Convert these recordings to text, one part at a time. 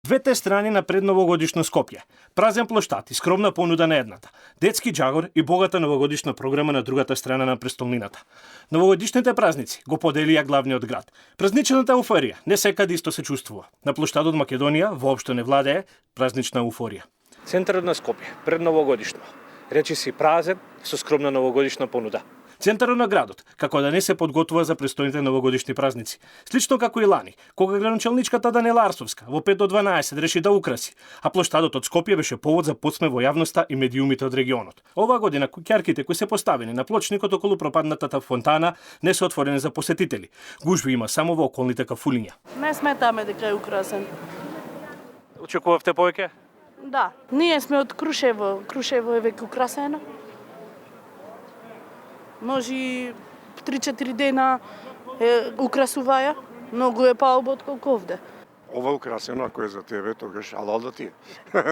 Двете страни на предновогодишно Скопје. Празен плоштад и скромна понуда на едната, детски џагор и богата новогодишна програма на другата страна на престолнината. Новогодишните празници го поделија главниот град. Празничната еуфорија не секаде исто се чувствува. На плоштадот Македонија воопшто не владее празнична еуфорија. Центарот на Скопје, предновогодишно. Речиси празен со скромна новогодишна понуда. Центарот на градот, како да не се подготвува за престојните новогодишни празници. Слично како и лани, кога градоначалничката Даниела Арсовска во 5 до 12 реши да украси, а плоштадот од Скопје беше повод за подсмех во јавноста и медиумите од регионот. Оваа година куќарките кои се поставени на плочникот околу пропаднатата фонтана не се отворени за посетители. Гужви има само во околните кафулиња. Не сметаме дека е украсен. Очекувавте повеќе? Да, ние сме од Крушево. Крушево е веќе украсено. Може 3-4 дена украсуваја, многу е поалбо од колку овде. Ова украсено, ако е за тебе, тогаш алал да ти е.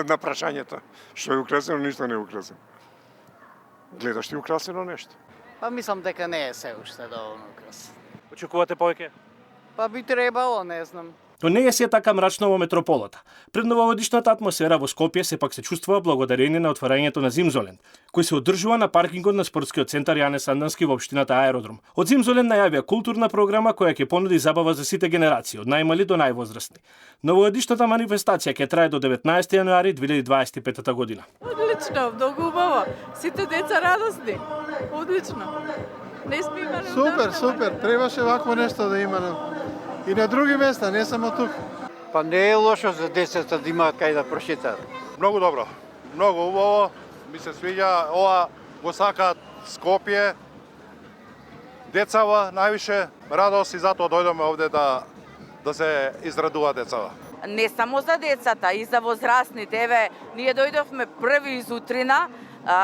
На прашањето. Што е украсено, ништо не е украсено. Гледаш ти украсено нешто? Па мислам дека не е се уште доволно украсено. Очекувате повеќе? Па би требало, не знам. Но не е се така мрачно во метрополата. Предновогодишната атмосфера во Скопје сепак се чувствува благодарение на отворањето на Зимзолен, кој се одржува на паркингот на спортскиот центар Јане Сандански во општината Аеродром. Од Зимзолен најавија културна програма која ќе понуди забава за сите генерации, од најмали до највозрастни. Новогодишната манифестација ќе трае до 19 јануари 2025 година. Одлично, многу убаво. Сите деца радосни. Одлично. Не сме имали Супер, супер. Требаше вакво нешто да има и на други места, не само тук. Па не е лошо за децата да имаат кај да прошетаат. Многу добро, многу убаво, ми се свиѓа, ова го сакаат Скопје, децава највише радост и затоа дојдоме овде да се израдува децава. Не само за децата, и за возрастните. Еве, ние дојдовме први изутрина,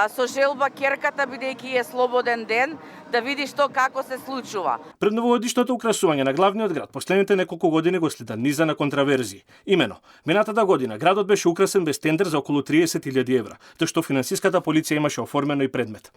со желба керката, бидејќи е слободен ден, да види што како се случува. Предновогодишното украсување на главниот град последните неколку години го следа низа на контраверзии. Имено, минатата година градот беше украсен без тендер за околу 30.000 евра, тоа што финансиската полиција имаше оформено и предмет.